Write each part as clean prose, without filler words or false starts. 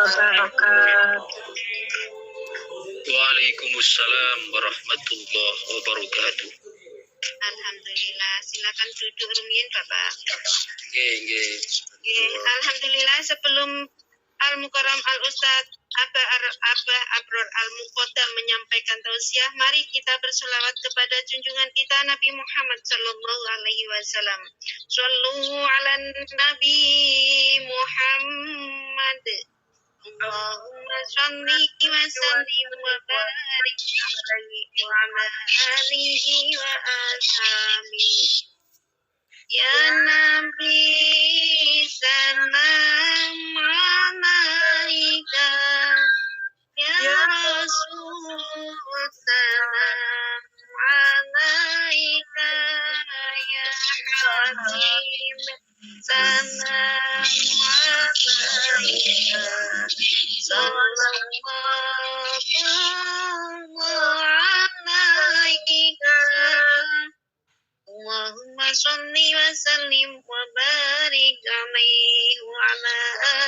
wabarakatuh. Waalaikumsalam warahmatullahi wabarakatuh. Alhamdulillah, silakan duduk rumiyin Bapak. Nggih. Alhamdulillah, sebelum Al-Mukarram Al-Ustaz Abah Abror Al-Muqaddam menyampaikan tausiah, mari kita berselawat kepada junjungan kita Nabi Muhammad sallallahu alaihi wasallam. Shallu ala Nabi Muhammad. Allahumma shalli wa sallim wa barik alaihi wa ala alihi wa ashabihi. Ya Nabi salam alaika, ya Rasul salam alaika, ya Habib salam alaika, sallallahu alaika. Allahumma sholli wa sallim wa barik alaihi wa ala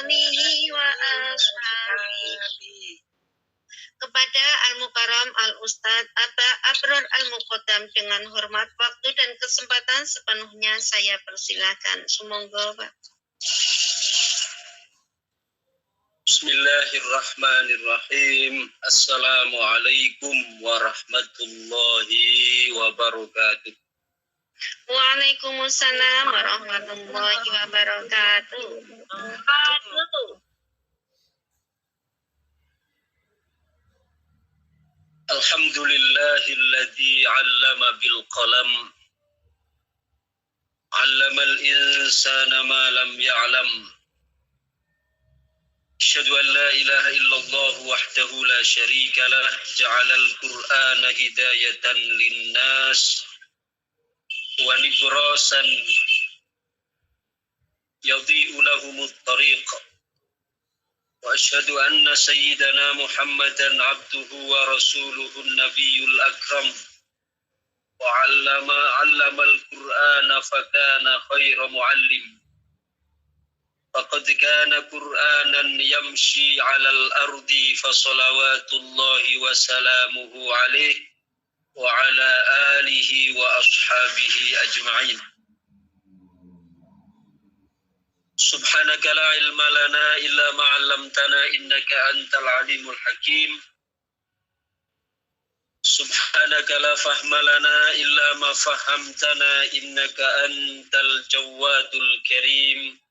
alihi wa ashabihi. Kepada Al-Mukarram Al-Ustaz Abah Abror Al-Muqaddam, dengan hormat, waktu dan kesempatan sepenuhnya saya persilakan. Semoga Pak. Bismillahirrahmanirrahim. Assalamualaikum warahmatullahi wabarakatuh. Waalaikumsalam warahmatullahi wabarakatuh. Alhamdulillahilladzi 'allama bil qalam. 'Allamal insana ma lam ya'lam. Asyhadu an la ilaha illallah wahdahu la syarika lah, ja'alal Qur'ana hidayatan linnas wa nibrasan yadhi'u lahumut tariq. Wa asyhadu anna sayyidana Muhammadan abduhu wa rasuluhun nabiyul akram. Wa 'allamal Qur'ana fakana khaira mu'allim. Faqad kana Qur'anan yamshi 'alal ardi fa salawatullahi wa salamuhu alaihi wa ala alihi wa ashabihi ajma'in. Subhanaka la ilma lana illa ma 'allamtana innaka antal alimul hakim. Subhanaka la fahma lana illa ma fahamtana innaka antal jawadul karim.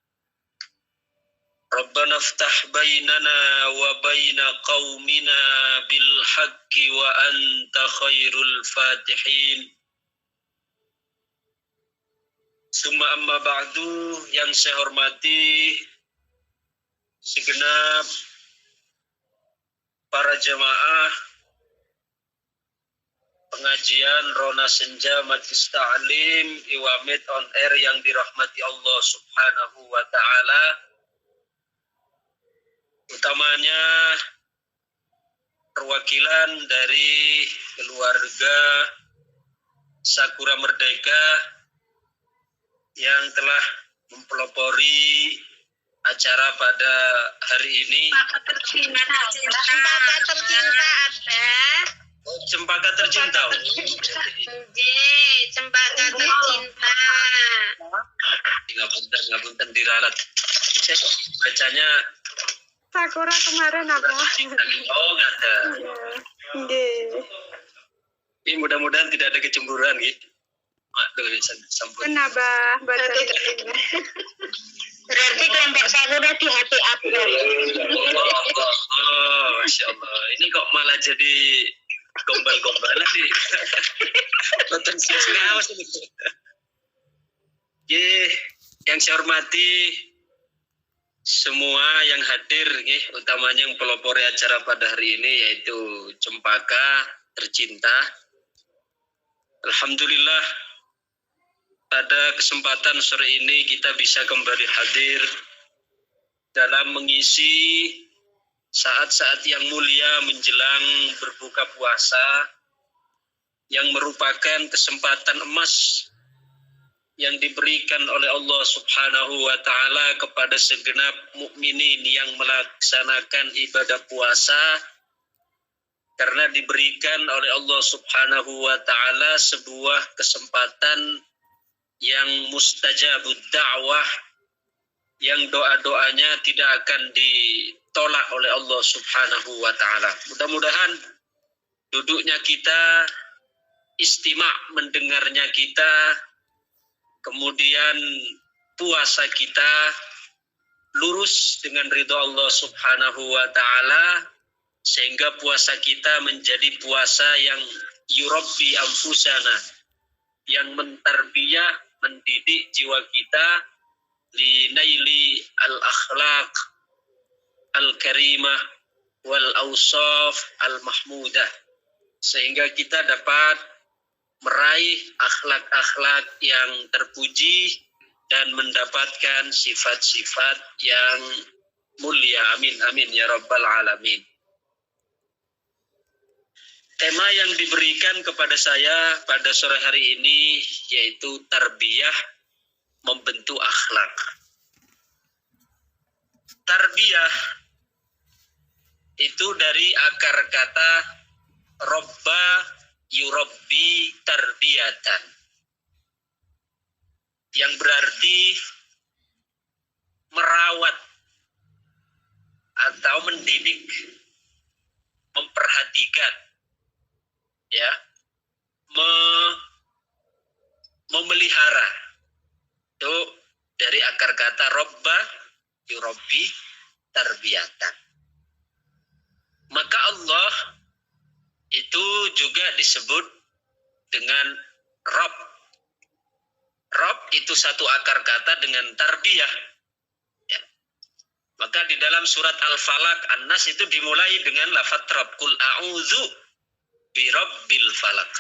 Rabbana iftah bainana wa baina qaumina bil haqqi wa anta khairul fatihin. Summa amma ba'du, yang saya hormati segenap para jamaah pengajian Rona Senja Majlis Ta'lim Iwamid on Air yang dirahmati Allah Subhanahu wa ta'ala, utamanya perwakilan dari keluarga Sakura Merdeka yang telah mempelopori acara pada hari ini. Cempaka tercinta ada. Oh, Cempaka tercinta. Cempaka tercinta. Ngapunten diralat. Bacanya Sakura kemarin apa? Oh, nggak ada. Nggih. Ini mudah-mudahan tidak ada kecemburuan gitu. Sampun. Kenapa baca? Berarti kelompok Sakura di hati Abdul. Oh, Masya Allah. Ini kok malah jadi gombal-gombalan nih. Potensinya awas ini. Yang saya hormati semua yang hadir, utamanya yang pelopori acara pada hari ini, yaitu Cempaka Tercinta. Alhamdulillah, pada kesempatan sore ini kita bisa kembali hadir dalam mengisi saat-saat yang mulia menjelang berbuka puasa, yang merupakan kesempatan emas yang diberikan oleh Allah Subhanahu wa taala kepada segenap mukminin yang melaksanakan ibadah puasa, karena diberikan oleh Allah Subhanahu wa taala sebuah kesempatan yang mustajabud da'wah, yang doa-doanya tidak akan ditolak oleh Allah Subhanahu wa taala. Mudah-mudahan duduknya kita, istima' mendengarnya kita, kemudian puasa kita lurus dengan ridha Allah Subhanahu wa taala, sehingga puasa kita menjadi puasa yang yurabbi anfusana, yang mentarbiyah, mendidik jiwa kita li naili al-akhlaq al-karimah wal awsaf al-mahmudah, sehingga kita dapat meraih akhlak-akhlak yang terpuji dan mendapatkan sifat-sifat yang mulia. Amin, amin ya rabbal alamin. Tema yang diberikan kepada saya pada sore hari ini yaitu tarbiyah, membentuk akhlak. Tarbiyah itu dari akar kata robba yurabbi tarbiyatan, yang berarti merawat atau mendidik, memperhatikan, ya, memelihara. Itu dari akar kata robba yurabbi tarbiyatan. Maka Allah itu juga disebut dengan Rabb. Rabb itu satu akar kata dengan tarbiyah. Ya. Maka di dalam surat Al-Falaq, An-Nas itu dimulai dengan lafaz Rabb. Qul a'udzu bi rabbil falaq.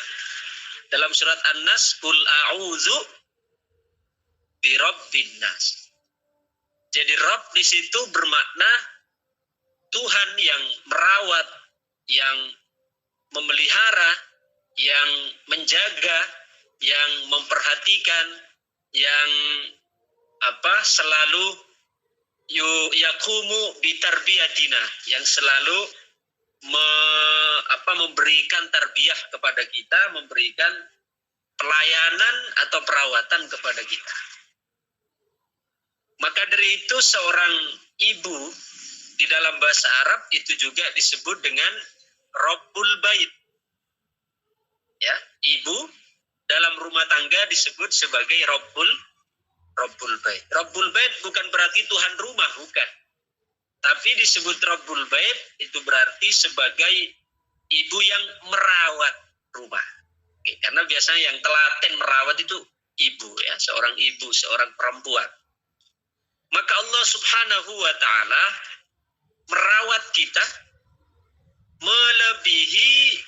Dalam surat An-Nas, Qul a'udzu bi rabbin nas. Jadi Rabb di situ bermakna Tuhan yang merawat, yang memelihara, yang menjaga, yang memperhatikan, yang selalu yaqumu bitarbiyatina, yang selalu memberikan tarbiyah kepada kita, memberikan pelayanan atau perawatan kepada kita. Maka dari itu seorang ibu di dalam bahasa Arab itu juga disebut dengan Rabbul Bait. Ya, ibu dalam rumah tangga disebut sebagai Rabbul Bait. Rabbul Bait bukan berarti Tuhan rumah, bukan. Tapi disebut Rabbul Bait itu berarti sebagai ibu yang merawat rumah. Oke, karena biasanya yang telaten merawat itu ibu, ya, seorang ibu, seorang perempuan. Maka Allah Subhanahu wa taala merawat kita melebihi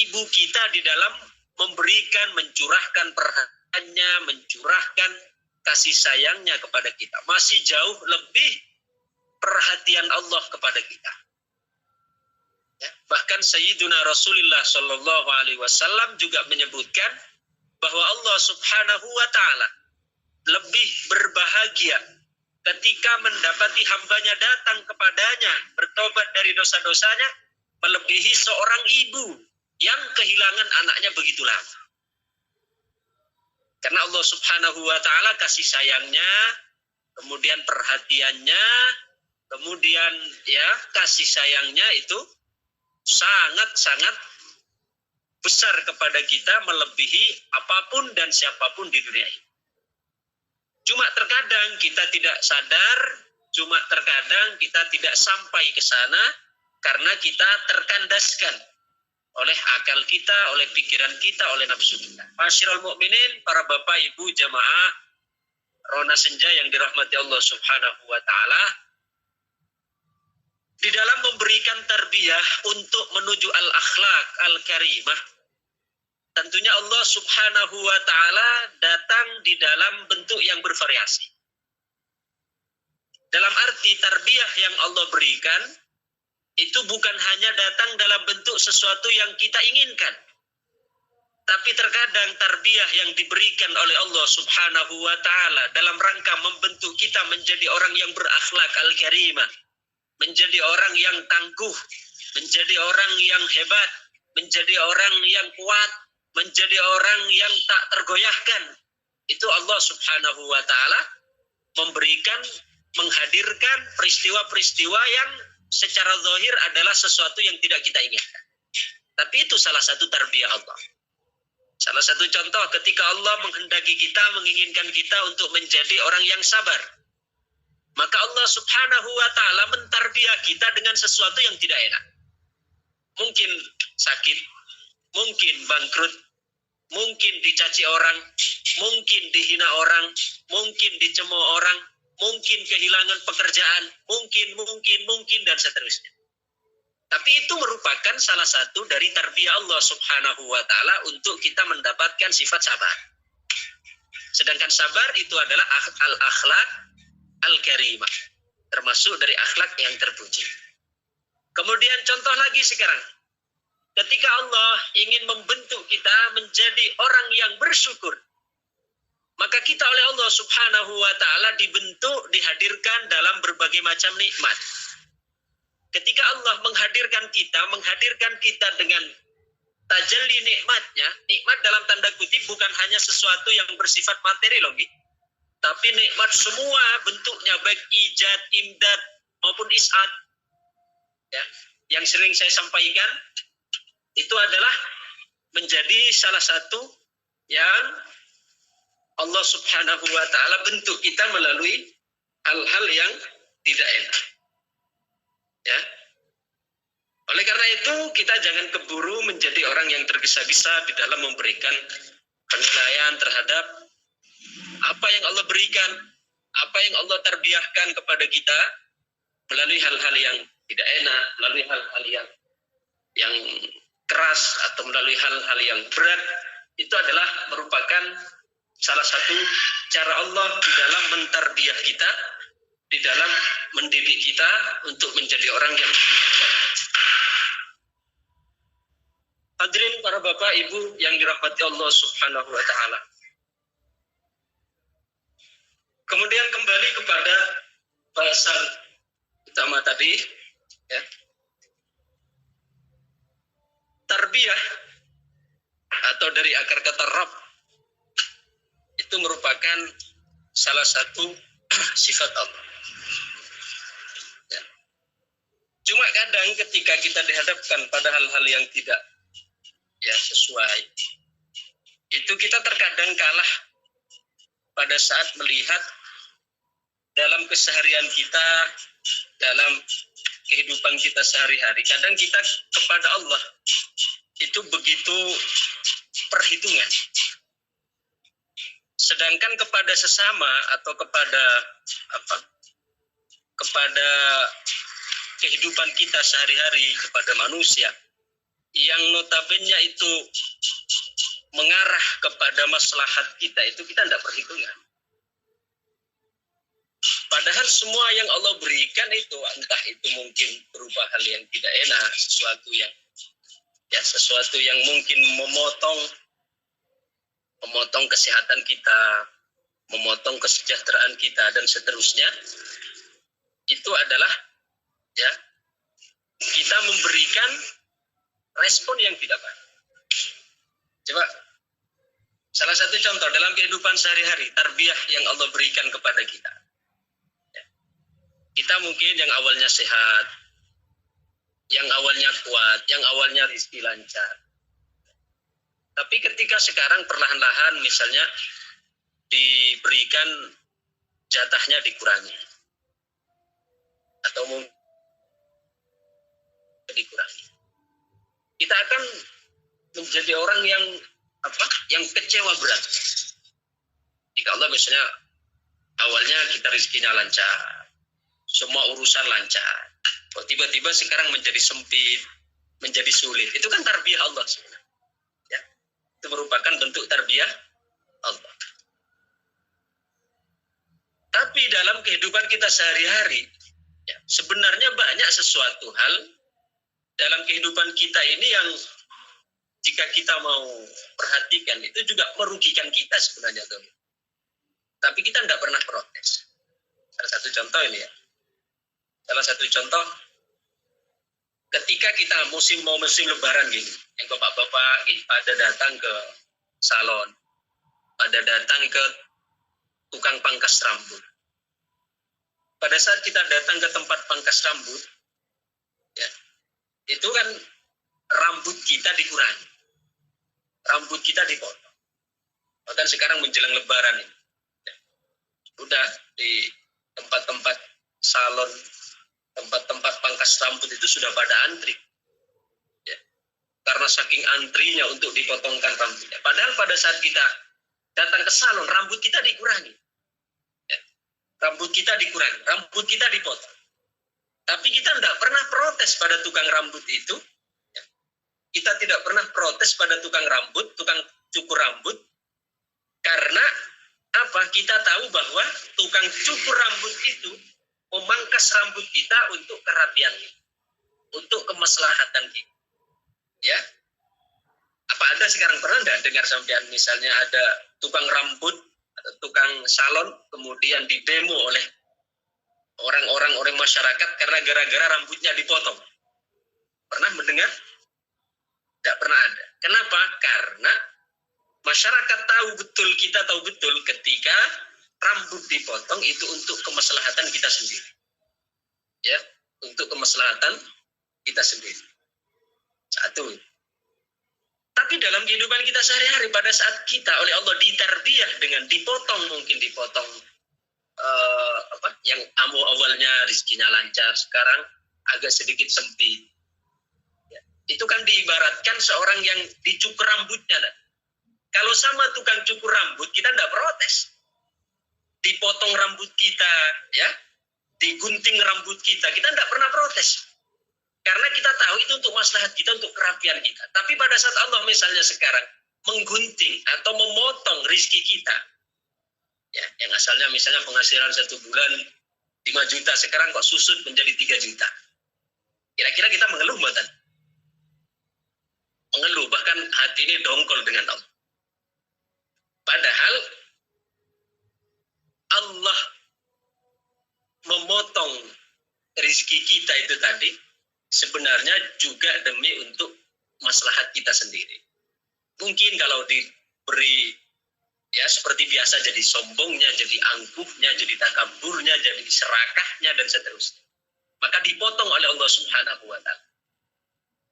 ibu kita di dalam memberikan, mencurahkan perhatiannya, mencurahkan kasih sayangnya kepada kita. Masih jauh lebih perhatian Allah kepada kita. Ya, bahkan Sayyiduna Rasulullah Shallallahu Alaihi Wasallam juga menyebutkan bahwa Allah Subhanahu Wa Taala lebih berbahagia ketika mendapati hambanya datang kepadanya bertobat dari dosa-dosanya, melebihi seorang ibu yang kehilangan anaknya begitu lama. Karena Allah Subhanahu wa taala kasih sayangnya, kemudian perhatiannya, kemudian ya kasih sayangnya itu sangat-sangat besar kepada kita, melebihi apapun dan siapapun di dunia ini. Cuma terkadang kita tidak sadar, cuma terkadang kita tidak sampai ke sana karena kita terkandaskan oleh akal kita, oleh pikiran kita, oleh nafsu kita. Masyarul mukminin, para bapak ibu jamaah Rona Senja yang dirahmati Allah Subhanahu wa taala, di dalam memberikan tarbiyah untuk menuju al-akhlak al-karimah, tentunya Allah Subhanahu wa taala datang di dalam bentuk yang bervariasi. Dalam arti tarbiyah yang Allah berikan itu bukan hanya datang dalam bentuk sesuatu yang kita inginkan. Tapi terkadang tarbiyah yang diberikan oleh Allah Subhanahu wa taala dalam rangka membentuk kita menjadi orang yang berakhlak al-karimah, menjadi orang yang tangguh, menjadi orang yang hebat, menjadi orang yang kuat, menjadi orang yang tak tergoyahkan. Itu Allah Subhanahu wa taala memberikan, menghadirkan peristiwa-peristiwa yang secara zahir adalah sesuatu yang tidak kita inginkan. Tapi itu salah satu tarbiyah Allah. Salah satu contoh ketika Allah menghendaki kita, menginginkan kita untuk menjadi orang yang sabar. Maka Allah Subhanahu wa taala mentarbiyah kita dengan sesuatu yang tidak enak. Mungkin sakit, mungkin bangkrut, mungkin dicaci orang, mungkin dihina orang, mungkin dicemooh orang, mungkin kehilangan pekerjaan, mungkin dan seterusnya. Tapi itu merupakan salah satu dari tarbiyah Allah Subhanahu wa taala untuk kita mendapatkan sifat sabar. Sedangkan sabar itu adalah al-akhlak al-karimah, termasuk dari akhlak yang terpuji. Kemudian contoh lagi sekarang, ketika Allah ingin membentuk kita menjadi orang yang bersyukur, maka kita oleh Allah Subhanahu wa taala dibentuk, dihadirkan dalam berbagai macam nikmat. Ketika Allah menghadirkan kita dengan tajalli nikmatnya, nikmat dalam tanda kutip bukan hanya sesuatu yang bersifat materi loh, tapi nikmat semua bentuknya, baik ijad, imdad maupun is'ad. Ya, yang sering saya sampaikan itu adalah menjadi salah satu yang Allah Subhanahu wa taala bentuk kita melalui hal-hal yang tidak enak. Ya. Oleh karena itu kita jangan keburu menjadi orang yang tergesa-gesa di dalam memberikan penilaian terhadap apa yang Allah berikan, apa yang Allah tarbiyahkan kepada kita melalui hal-hal yang tidak enak, melalui hal-hal yang keras atau melalui hal-hal yang berat. Itu adalah merupakan salah satu cara Allah di dalam mentarbiyah kita, di dalam mendidik kita untuk menjadi orang yang hadirin para bapak ibu yang dirahmati Allah Subhanahu wa taala. Kemudian kembali kepada bahasan utama tadi, ya. Tarbiyah atau dari akar kata Rabb itu merupakan salah satu sifat Allah. Ya. Cuma kadang ketika kita dihadapkan pada hal-hal yang tidak sesuai, itu kita terkadang kalah pada saat melihat dalam keseharian kita, dalam kehidupan kita sehari-hari. Kadang kita kepada Allah itu begitu perhitungan. Sedangkan kepada sesama atau kepada kehidupan kita sehari-hari, kepada manusia yang notabene itu mengarah kepada maslahat kita, itu kita tidak perhitungan. Padahal semua yang Allah berikan itu, entah itu mungkin berupa hal yang tidak enak, sesuatu yang mungkin memotong kesehatan kita, memotong kesejahteraan kita dan seterusnya, itu adalah kita memberikan respon yang tidak baik. Coba salah satu contoh dalam kehidupan sehari-hari, tarbiyah yang Allah berikan kepada kita. Kita mungkin yang awalnya sehat, yang awalnya kuat, yang awalnya rezeki lancar. Tapi ketika sekarang perlahan-lahan misalnya diberikan jatahnya dikurangi. Atau mungkin dikurangi. Kita akan menjadi orang yang kecewa berat. Jika Allah misalnya awalnya kita rezekinya lancar, semua urusan lancar, kok tiba-tiba sekarang menjadi sempit, menjadi sulit. Itu kan tarbiyah Allah sebenarnya. Ya. Itu merupakan bentuk tarbiyah Allah. Tapi dalam kehidupan kita sehari-hari, sebenarnya banyak sesuatu hal dalam kehidupan kita ini yang jika kita mau perhatikan itu juga merugikan kita sebenarnya tuh. Tapi kita tidak pernah protes. Salah satu contoh ini ya. Salah satu contoh ketika kita musim lebaran gini, yang bapak-bapak pada datang ke salon, pada datang ke tukang pangkas rambut. Pada saat kita datang ke tempat pangkas rambut, ya, itu kan rambut kita dikurangi, rambut kita dipotong. Bahkan sekarang menjelang lebaran ini, ya, udah di tempat-tempat salon, tempat-tempat pangkas rambut itu sudah pada antri, ya, karena saking antrinya untuk dipotongkan rambutnya. Padahal pada saat kita datang ke salon, rambut kita dikurangi, ya, rambut kita dikurangi, rambut kita dipotong. Tapi kita tidak pernah protes pada tukang rambut itu. Ya. Kita tidak pernah protes pada tukang rambut, tukang cukur rambut, karena apa? Kita tahu bahwa tukang cukur rambut itu memangkas rambut kita untuk kerapian kita, untuk kemaslahatan kita. Ya, apa ada sekarang pernah enggak dengar sampean misalnya ada tukang rambut atau tukang salon kemudian didemo oleh orang masyarakat karena gara-gara rambutnya dipotong? Pernah mendengar? Tidak pernah ada. Kenapa? Karena masyarakat tahu betul, kita tahu betul ketika rambut dipotong itu untuk kemaslahatan kita sendiri. Ya, untuk kemaslahatan kita sendiri. Satu. Tapi dalam kehidupan kita sehari-hari pada saat kita oleh Allah ditarbiyah dengan dipotong, mungkin dipotong yang awalnya rezekinya lancar, sekarang agak sedikit sempit. Ya, itu kan diibaratkan seorang yang dicukur rambutnya. Kalau sama tukang cukur rambut kita tidak protes. Dipotong rambut kita, ya, digunting rambut kita tidak pernah protes. Karena kita tahu itu untuk maslahat kita, untuk kerapian kita. Tapi pada saat Allah misalnya sekarang menggunting atau memotong rizki kita, ya, yang asalnya misalnya penghasilan 1 bulan 5 juta, sekarang kok susut menjadi 3 juta. Kira-kira kita mengeluh buatan? Mengeluh, bahkan hati ini dongkol dengan Allah. Padahal Allah memotong rizki kita itu tadi sebenarnya juga demi untuk maslahat kita sendiri. Mungkin kalau diberi ya seperti biasa jadi sombongnya, jadi angkuhnya, jadi takaburnya, jadi serakahnya dan seterusnya. Maka dipotong oleh Allah Subhanahu wa taala.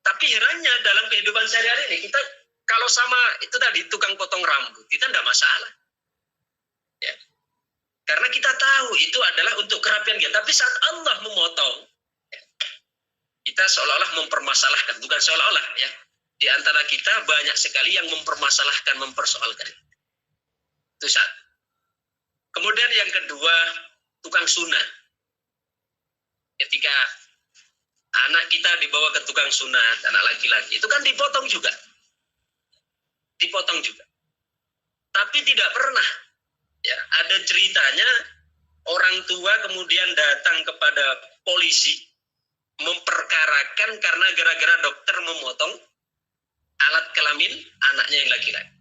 Tapi herannya dalam kehidupan sehari-hari ini kita kalau sama itu tadi tukang potong rambut, kita tidak masalah. Ya. Karena kita tahu itu adalah untuk kerapian kita. Tapi saat Allah memotong, ya, kita seolah-olah mempermasalahkan, bukan seolah-olah ya. Di antara kita banyak sekali yang mempermasalahkan, mempersoalkan. Itu satu. Kemudian yang kedua, tukang sunat. Ketika anak kita dibawa ke tukang sunat, anak laki-laki, itu kan dipotong juga. Dipotong juga. Tapi tidak pernah. Ya, ada ceritanya orang tua kemudian datang kepada polisi memperkarakan karena gara-gara dokter memotong alat kelamin anaknya yang laki-laki.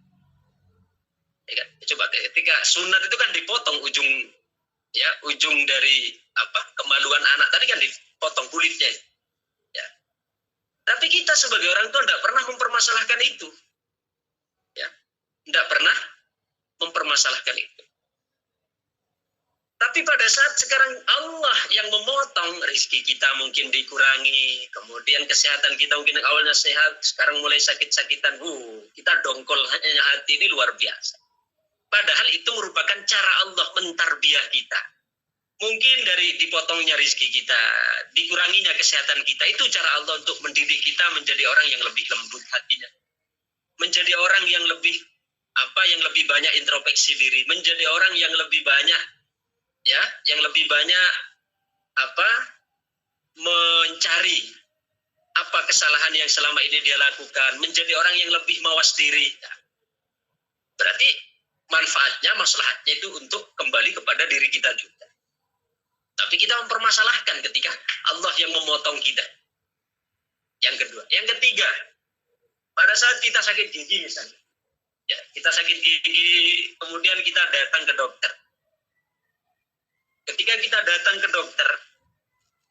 Ya kan? Coba ketika sunat itu kan dipotong ujung dari kemaluan anak tadi kan dipotong kulitnya. Ya. Tapi kita sebagai orang tua tidak pernah mempermasalahkan itu. Ya. Tidak pernah mempermasalahkan itu. Tapi pada saat sekarang Allah yang memotong rezeki kita mungkin dikurangi, kemudian kesehatan kita mungkin awalnya sehat, sekarang mulai sakit-sakitan, kita dongkol hanya hati ini luar biasa. Padahal itu merupakan cara Allah mentarbiah kita. Mungkin dari dipotongnya rezeki kita, dikuranginya kesehatan kita, itu cara Allah untuk mendidik kita menjadi orang yang lebih lembut hatinya. Menjadi orang yang lebih banyak introspeksi diri, menjadi orang yang lebih banyak mencari apa kesalahan yang selama ini dia lakukan, menjadi orang yang lebih mawas diri. Berarti manfaatnya, maslahatnya itu untuk kembali kepada diri kita juga. Tapi kita mempermasalahkan ketika Allah yang memotong kita. Yang kedua, yang ketiga, Pada saat kita sakit gigi misalnya, ya, kita sakit gigi, kemudian kita datang ke dokter. Ketika kita datang ke dokter,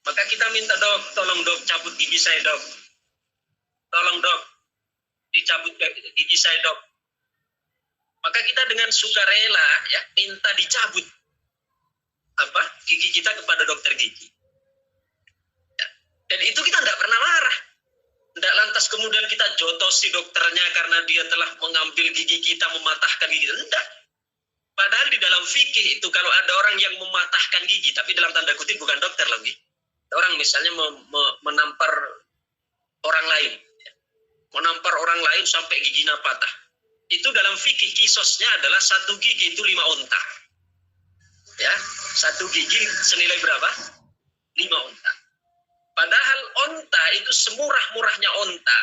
maka kita minta, dok, tolong dok cabut gigi saya dok. Tolong dok, dicabut gigi saya dok. Maka kita dengan sukarela ya minta dicabut gigi kita kepada dokter gigi. Ya. Dan itu kita tidak pernah marah. Tidak lantas kemudian kita jotosi dokternya karena dia telah mengambil gigi kita, mematahkan gigi kita. Tidak. Padahal di dalam fikih itu kalau ada orang yang mematahkan gigi, tapi dalam tanda kutip bukan dokter lagi. Orang misalnya menampar orang lain. Menampar orang lain sampai giginya patah. Itu dalam fikih kisosnya adalah 1 gigi itu 5 unta. Ya, 1 gigi senilai berapa? 5 unta. Padahal unta itu semurah-murahnya unta.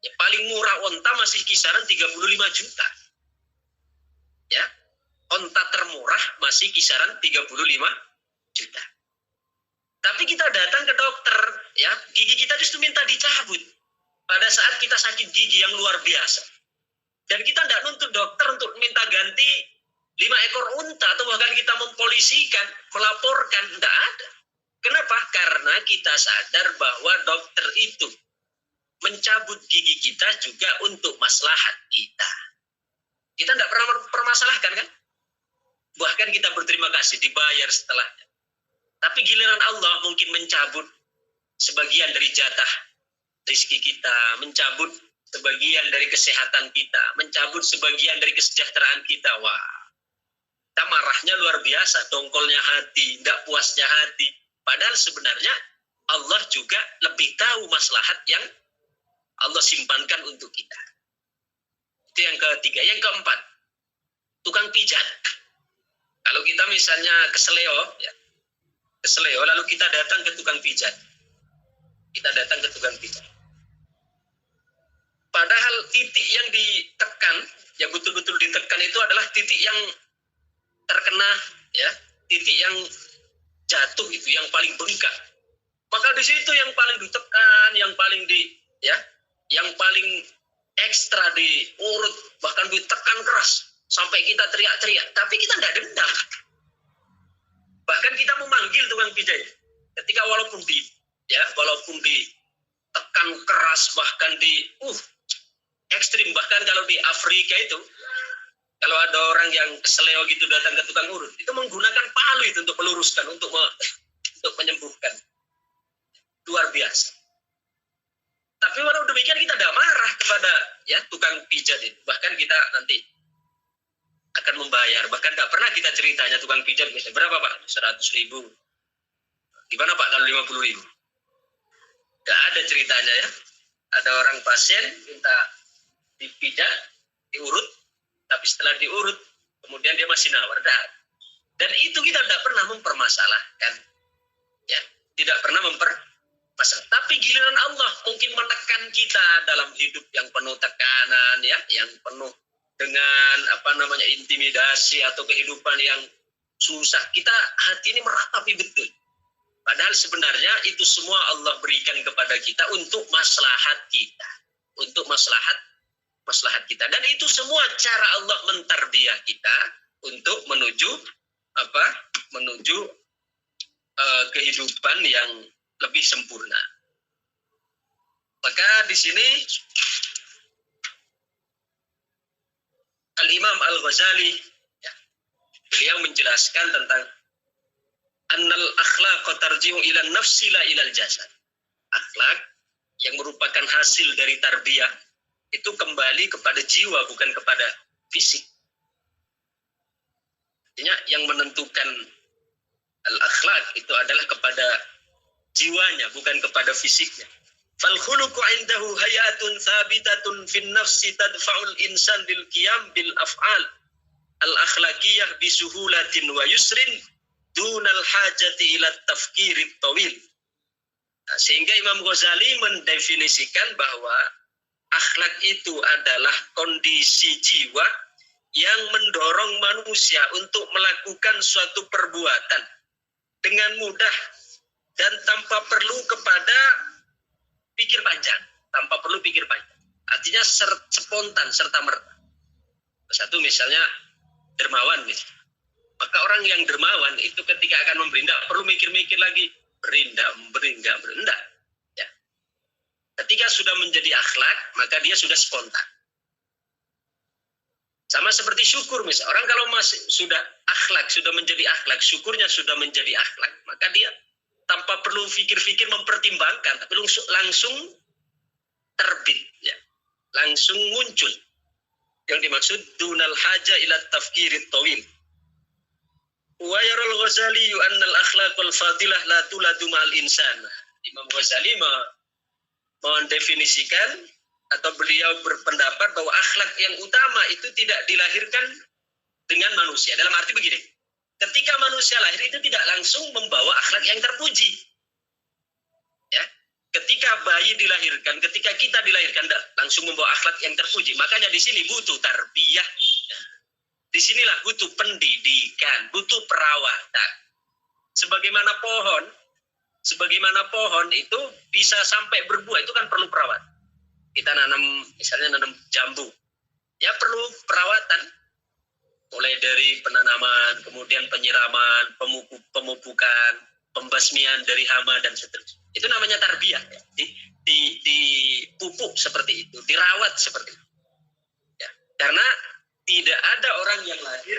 Ya, paling murah unta masih kisaran 35 juta. Ya, unta termurah masih kisaran 35 juta. Tapi kita datang ke dokter, ya, gigi kita justru minta dicabut. Pada saat kita sakit gigi yang luar biasa. Dan kita tidak nuntut dokter untuk minta ganti 5 ekor unta atau bahkan kita mempolisikan, melaporkan, tidak ada. Kenapa? Karena kita sadar bahwa dokter itu mencabut gigi kita juga untuk maslahat kita. Kita tidak pernah permasalahkan kan? Bahkan kita berterima kasih dibayar setelahnya. Tapi giliran Allah mungkin mencabut sebagian dari jatah rezeki kita, mencabut sebagian dari kesehatan kita, mencabut sebagian dari kesejahteraan kita. Wah, kita marahnya luar biasa, dongkolnya hati, tidak puasnya hati. Padahal sebenarnya Allah juga lebih tahu maslahat yang Allah simpankan untuk kita. Itu yang ketiga. Yang keempat, tukang pijat. Kalau kita misalnya keseleo, ya, keseleo, lalu kita datang ke tukang pijat. Kita datang ke tukang pijat. Padahal titik yang ditekan, yang betul-betul ditekan itu adalah titik yang terkena, ya, titik yang jatuh itu, yang paling bengkak. Maka di situ yang paling ditekan, yang paling yang paling ekstra diurut, bahkan ditekan keras sampai kita teriak-teriak. Tapi kita tidak dendam. Bahkan kita memanggil tukang pijat. Ketika walaupun ditekan keras, bahkan ekstrim, bahkan kalau di Afrika itu, kalau ada orang yang keseleo gitu datang ke tukang urut, itu menggunakan palu itu untuk meluruskan, untuk menyembuhkan. Luar biasa. Tapi walau demikian kita tidak marah kepada tukang pijat itu. Bahkan kita nanti akan membayar. Bahkan tidak pernah kita ceritanya tukang pijat misalnya, berapa Pak? 100.000. Gimana Pak kalau 50.000? Tidak ada ceritanya ya. Ada orang pasien minta dipijat, diurut, tapi setelah diurut, kemudian dia masih nawar. Dan itu kita tidak pernah mempermasalahkan. Ya, tidak pernah mempermasalahkan. Tapi giliran Allah mungkin menekan kita dalam hidup yang penuh tekanan, ya, yang penuh dengan intimidasi atau kehidupan yang susah. Kita hati ini meratapi betul. Padahal sebenarnya itu semua Allah berikan kepada kita untuk maslahat kita. Untuk maslahat kita. Dan itu semua cara Allah mentarbiyah kita untuk menuju kehidupan yang lebih sempurna. Maka di sini Al-Imam Al-Ghazali, ya, beliau menjelaskan tentang annal akhlaq tarji'u ila nafsi la ilal jasad. Akhlak yang merupakan hasil dari tarbiyah itu kembali kepada jiwa, bukan kepada fisik. Artinya yang menentukan al-akhlaq itu adalah kepada jiwanya, bukan kepada fisiknya. Fal khuluqu indahu hayatun thabitatun fin nafsi tadfa'ul insan bil qiyam bil af'al al akhlaqiyah bi suhulatin wa yusrin dunal hajati ila tafkirit tawil. Nah, sehingga Imam Ghazali mendefinisikan bahwa akhlak itu adalah kondisi jiwa yang mendorong manusia untuk melakukan suatu perbuatan dengan mudah dan tanpa perlu kepada pikir panjang, tanpa perlu pikir panjang. artinya spontan serta-merta. Satu misalnya dermawan nih. Maka orang yang dermawan itu ketika akan memberi, tidak perlu mikir-mikir lagi, beri, enggak. Ya. Ketika sudah menjadi akhlak, maka dia sudah spontan. Sama seperti syukur misalnya. Orang kalau masih sudah akhlak, sudah menjadi akhlak, syukurnya sudah menjadi akhlak, maka dia tanpa perlu pikir-pikir mempertimbangkan, tapi langsung terbit, ya. Langsung muncul. Yang dimaksud dunal haja ila tafkirit tawil. Wa yarul Ghazali annal akhlaqul fadilah la tuladu ma'al insan. Imam Ghazali mendefinisikan atau beliau berpendapat bahwa akhlak yang utama itu tidak dilahirkan dengan manusia. Dalam arti begini, ketika manusia lahir itu tidak langsung membawa akhlak yang terpuji. Ya, ketika bayi dilahirkan, ketika kita dilahirkan tidak langsung membawa akhlak yang terpuji. Makanya di sini butuh tarbiyah. Disinilah butuh pendidikan, butuh perawatan. Sebagaimana pohon itu bisa sampai berbuah itu kan perlu perawatan. Kita misalnya nanam jambu, ya perlu perawatan, mulai dari penanaman, kemudian penyiraman, pemupukan, pembasmian dari hama dan seterusnya. Itu namanya tarbiyah, ya. Dipupuk seperti itu, dirawat seperti itu. Ya. Karena tidak ada orang yang lahir,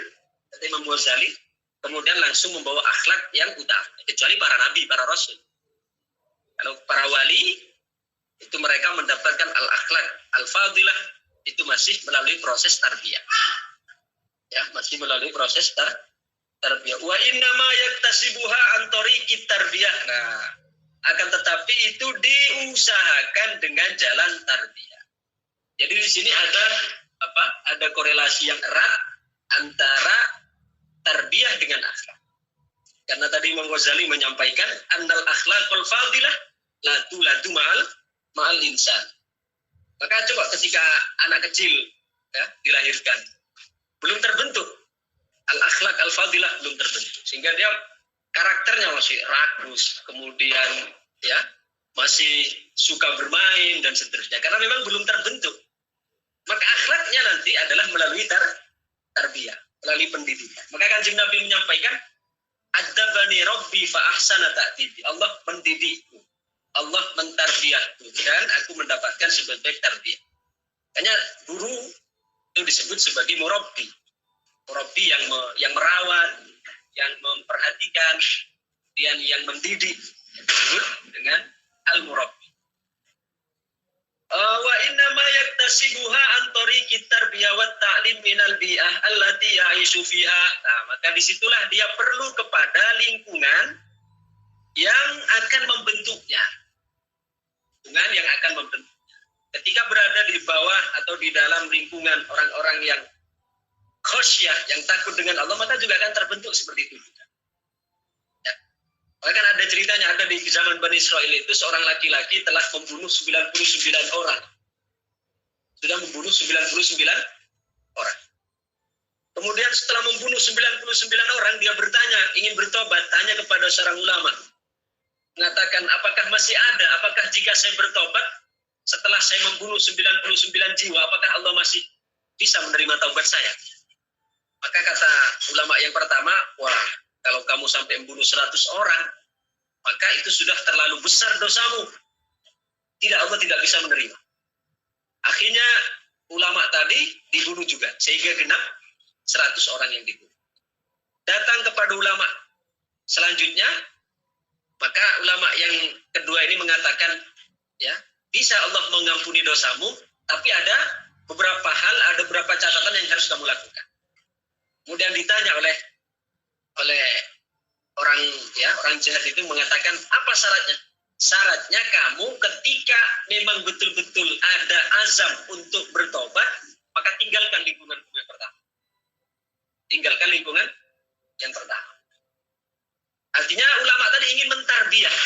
kata Imam Ghazali, kemudian langsung membawa akhlak yang utama, kecuali para nabi, para rasul. Kalau para wali, itu mereka mendapatkan al-akhlak al-fadilah itu masih melalui proses tarbiyah. Ya, masih melalui proses tarbiyah. Wa inna ma yaktasibuha an tariqit tarbiyah. Nah, akan tetapi itu diusahakan dengan jalan tarbiyah. Jadi di sini ada korelasi yang erat antara tarbiyah dengan akhlak. Karena tadi Imam Ghazali menyampaikan annal akhlaqul fadilah la tuladu ma'al insan. Maka coba ketika anak kecil, ya, dilahirkan, belum terbentuk al-akhlak al-fadilah, belum terbentuk, sehingga dia karakternya masih rakus, kemudian ya masih suka bermain dan seterusnya, karena memang belum terbentuk. Maka akhlaknya nanti adalah melalui tarbiyah, melalui pendidikan. Maka Kanjeng Nabi menyampaikan, "Adzabani Rabbi fa ahsana ta'dibi." Allah mendidikku, Allah mentarbiyahku, dan aku mendapatkan sebaik tarbiyah. Hanya guru itu disebut sebagai murabbi. Murabbi yang merawat, yang memperhatikan, dan yang mendidik, disebut dengan al-murabbi. Wa inna ma yaktasibuha an tariqit tarbiyah wa ta'lim minal bi'ah allati ya'ishu fiha. Nah, maka disitulah dia perlu kepada lingkungan yang akan membentuknya. Lingkungan yang akan membentuknya. Ketika berada di bawah atau di dalam lingkungan orang-orang yang khosyah, yang takut dengan Allah, maka juga akan terbentuk seperti itu. Ya. Maka kan ada ceritanya, ada di zaman Bani Israel itu seorang laki-laki telah membunuh 99 orang. Sudah membunuh 99 orang. Kemudian setelah membunuh 99 orang, dia bertanya, ingin bertobat, tanya kepada seorang ulama. Mengatakan, apakah masih ada, apakah jika saya bertobat, setelah saya membunuh 99 jiwa, apakah Allah masih bisa menerima taubat saya? Maka kata ulama yang pertama, wah, kalau kamu sampai membunuh 100 orang, maka itu sudah terlalu besar dosamu. Allah tidak bisa menerima. Akhirnya ulama tadi dibunuh juga, sehingga genap 100 orang yang dibunuh. Datang kepada ulama selanjutnya, maka ulama yang kedua ini mengatakan, ya, bisa Allah mengampuni dosamu, tapi ada beberapa hal, ada beberapa catatan yang harus kamu lakukan. Kemudian ditanya oleh orang jahat itu, mengatakan, apa syaratnya? Syaratnya kamu ketika memang betul-betul ada azam untuk bertobat, maka tinggalkan lingkungan yang pertama. Tinggalkan lingkungan yang pertama. Artinya ulama tadi ingin mentarbiyah.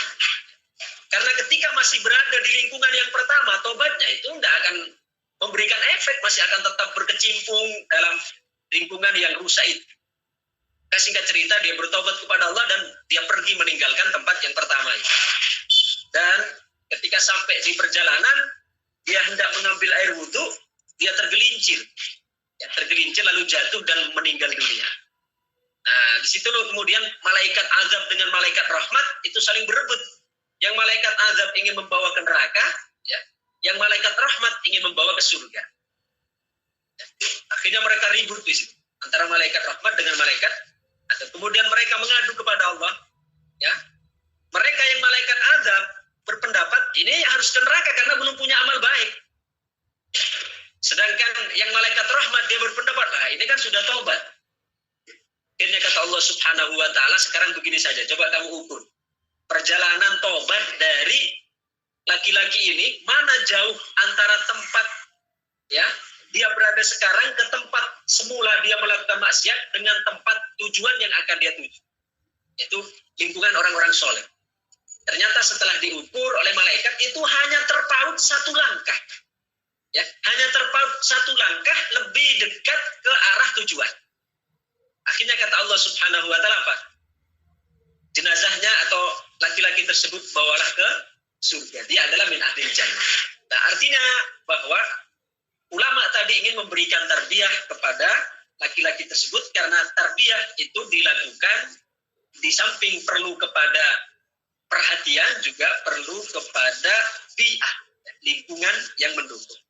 Karena ketika masih berada di lingkungan yang pertama, tobatnya itu tidak akan memberikan efek, masih akan tetap berkecimpung dalam lingkungan yang rusak itu. Singkat cerita, dia bertobat kepada Allah dan dia pergi meninggalkan tempat yang pertama itu. Dan ketika sampai di perjalanan, dia hendak mengambil air wudhu, dia tergelincir. Ya, tergelincir lalu jatuh dan meninggal dunia. Nah, di situ kemudian malaikat azab dengan malaikat rahmat itu saling berebut. Yang malaikat azab ingin membawa ke neraka, ya. Yang malaikat rahmat ingin membawa ke surga. Ya. Akhirnya mereka ribut di situ antara malaikat rahmat dengan malaikat azab. Kemudian mereka mengadu kepada Allah, ya. Mereka yang malaikat azab berpendapat ini harus ke neraka karena belum punya amal baik. Sedangkan yang malaikat rahmat dia berpendapat, nah ini kan sudah taubat. Akhirnya kata Allah Subhanahu wa taala, sekarang begini saja, coba kamu ukur. Perjalanan taubat dari laki-laki ini mana jauh antara tempat ya dia berada sekarang ke tempat semula dia melakukan maksiat dengan tempat tujuan yang akan dia tuju. Itu lingkungan orang-orang soleh. Ternyata setelah diukur oleh malaikat itu hanya terpaut satu langkah. Ya, hanya terpaut satu langkah lebih dekat ke arah tujuan. Akhirnya kata Allah Subhanahu wa taala apa? Jenazahnya atau laki-laki tersebut bawalah ke surga. Dia adalah min ahlil jannah. Nah, artinya bahwa ulama tadi ingin memberikan tarbiyah kepada laki-laki tersebut karena tarbiyah itu dilakukan di samping perlu kepada perhatian juga perlu kepada bi'ah, lingkungan yang mendukung.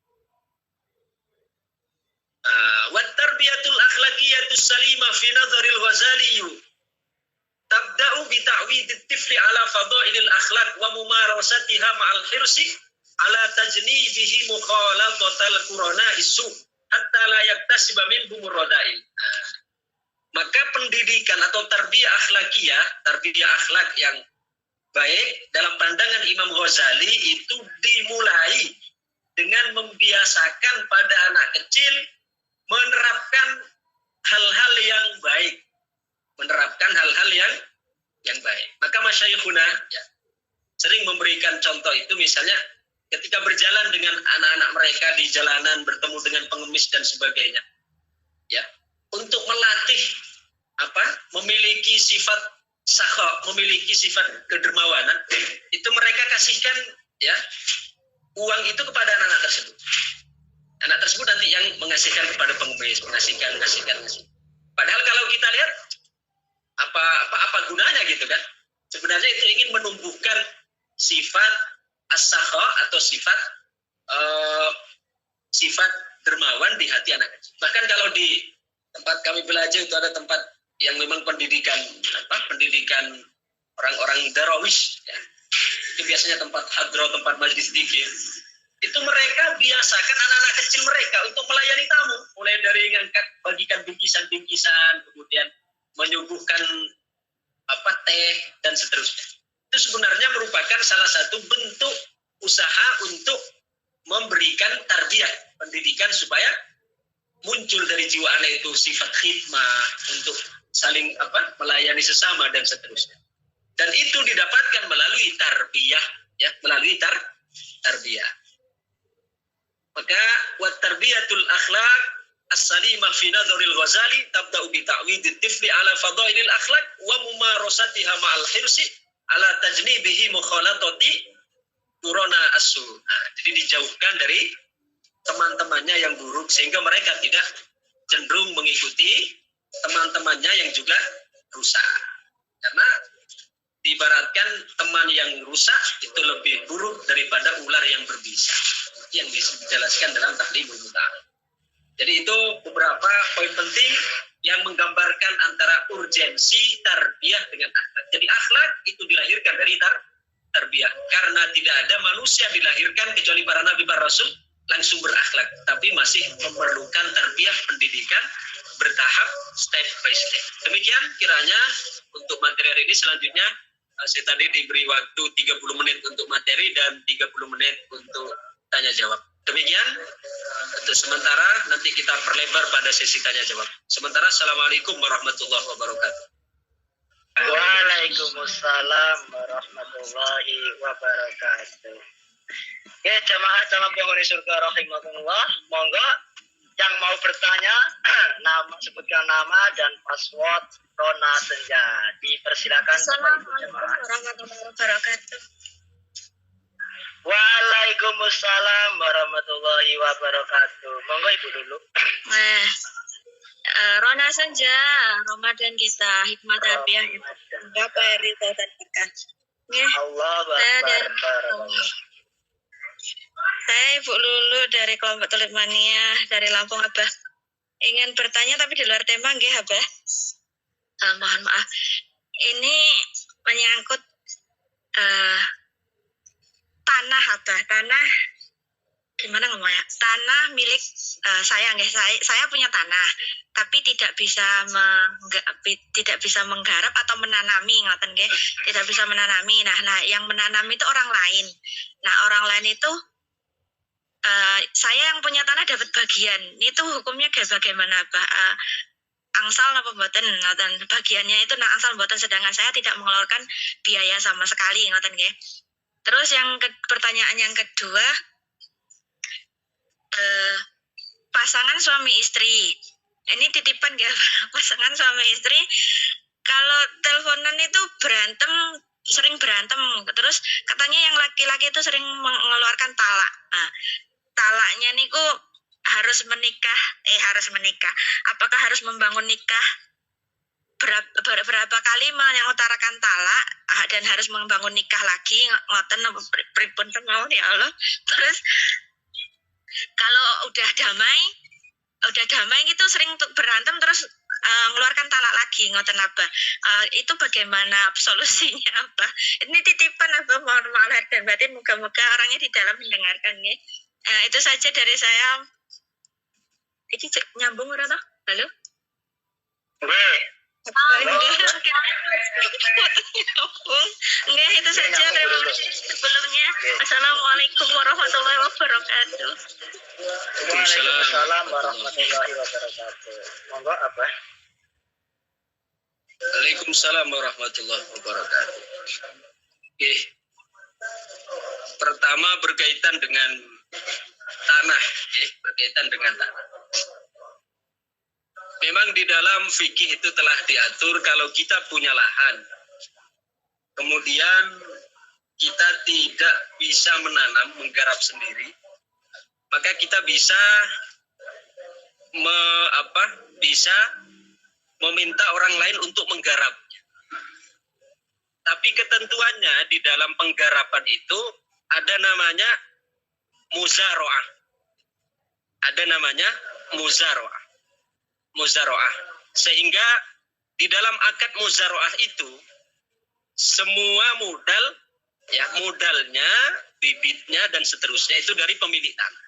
Wa tarbiyatul akhlaqiyatus salimah fi nadharil Ghazali tabda'u bi ta'widit tifli ala fadailil akhlaq wa mumarasatiha ma'al hirsi ala tajnibihi mukhalatatal qurana isu hatta la yaktasiba minhum radail. Maka pendidikan atau tarbiyah akhlakiyah, tarbiyah akhlak yang baik dalam pandangan Imam Ghazali itu dimulai dengan membiasakan pada anak kecil menerapkan hal-hal yang baik, menerapkan hal-hal yang baik. Maka masyayikhuna ya, sering memberikan contoh itu, misalnya ketika berjalan dengan anak-anak mereka di jalanan bertemu dengan pengemis dan sebagainya, ya, untuk melatih memiliki sifat sakha, memiliki sifat kedermawanan, itu mereka kasihkan ya uang itu kepada anak-anak tersebut. Anak tersebut nanti yang mengasihkan kepada pengemis, mengasihkan. Padahal kalau kita lihat apa gunanya gitu kan? Sebenarnya itu ingin menumbuhkan sifat as-sakha atau sifat dermawan di hati anak kecil. Bahkan kalau di tempat kami belajar itu ada tempat yang memang pendidikan orang-orang darawis ya. Itu biasanya tempat hadroh, tempat majlis dzikir. Itu mereka biasakan anak-anak kecil mereka untuk melayani tamu, mulai dari ngangkat bagikan bingkisan-bingkisan, kemudian menyuguhkan teh dan seterusnya. Itu sebenarnya merupakan salah satu bentuk usaha untuk memberikan tarbiyah, pendidikan supaya muncul dari jiwa anak itu sifat khidmah untuk saling melayani sesama dan seterusnya. Dan itu didapatkan melalui tarbiyah, ya, melalui tarbiyah. Maka wa tarbiyatul akhlaq as-salimah fi nadharil Ghazali tabda'u bi ta'widit tifli ala fadailil akhlaq wa mumarasatiha ma'al hirsi ala tajnibihi mukhalatati turana asu. Jadi dijauhkan dari teman-temannya yang buruk sehingga mereka tidak cenderung mengikuti teman-temannya yang juga rusak. Karena diibaratkan teman yang rusak itu lebih buruk daripada ular yang berbisa, yang dijelaskan dalam Tahlimul Muta'al. Jadi itu beberapa poin penting yang menggambarkan antara urgensi tarbiyah dengan akhlak. Jadi akhlak itu dilahirkan dari tarbiyah. Karena tidak ada manusia dilahirkan kecuali para nabi, para rasul langsung berakhlak, tapi masih memerlukan tarbiyah, pendidikan bertahap, step by step. Demikian kiranya untuk materi hari ini. Selanjutnya saya tadi diberi waktu 30 menit untuk materi dan 30 menit untuk tanya jawab. Demikian untuk sementara, nanti kita perlebar pada sesi tanya jawab. Sementara, assalamualaikum warahmatullahi wabarakatuh. Waalaikumsalam warahmatullahi wabarakatuh. Ya, jamaah penghuni surga rahimakumullah, monggo yang mau bertanya sebutkan nama dan password Rona Senja. Dipersilakan. Assalamualaikum warahmatullahi wabarakatuh. Waalaikumsalam warahmatullahi wabarakatuh. Monggo Ibu dulu. Rona Senja, Ramadan kita, hikmah tarbiyah, Bapak Ridho dan berkah. Allahu Saya Akbar. dari Barakallah. Saya Ibu Lulu dari kelompok Tulis Mania dari Lampung, Abah. Ingin bertanya tapi di luar tema, nggih, Abah. Mohon maaf. Ini menyangkut tanah, Abah. Tanah gimana ngomongnya? Tanah milik saya, nggih. Saya punya tanah, tapi tidak bisa menggarap atau menanami, ngoten nggih. Tidak bisa menanami. Nah, yang menanami itu orang lain. Nah, orang lain itu saya yang punya tanah dapat bagian. Itu hukumnya bagaimana, Pak? Angsal apa mboten, ngoten. Bagiannya itu angsal mboten, sedangkan saya tidak mengeluarkan biaya sama sekali, ngoten nggih. Terus pertanyaan yang kedua, pasangan suami istri. Ini titipan ya, pasangan suami istri. Kalau teleponan itu sering berantem. Terus katanya yang laki-laki itu sering mengeluarkan talak. Nah, talaknya niku harus menikah. Apakah harus membangun nikah berapa kali mengutarakan talak dan harus membangun nikah lagi, ngoten pripun kemawon ya Allah. Terus kalau udah damai gitu sering berantem terus mengeluarkan talak lagi, ngoten Abah. Itu bagaimana solusinya, Abah? Ini titipan, Abah, mohon maaf lahir dan batin, moga-moga orangnya di dalam mendengarkan ya. Itu saja dari saya. Ini nyambung ora toh? Halo? Nggih. Nggih, itu saja. Terima kasih sebelumnya. Assalamualaikum warahmatullahi wabarakatuh. Waalaikumsalam warahmatullahi wabarakatuh. Monggo apa? Waalaikumsalam warahmatullahi wabarakatuh. Oke. Pertama berkaitan dengan tanah, berkaitan dengan tanah. Memang di dalam fikih itu telah diatur kalau kita punya lahan, kemudian kita tidak bisa menanam, menggarap sendiri, maka kita bisa meminta orang lain untuk menggarapnya. Tapi ketentuannya di dalam penggarapan itu ada namanya muzaroah. Muzaroah. Sehingga di dalam akad muzaroah itu semua modalnya, bibitnya dan seterusnya itu dari pemilik tanah.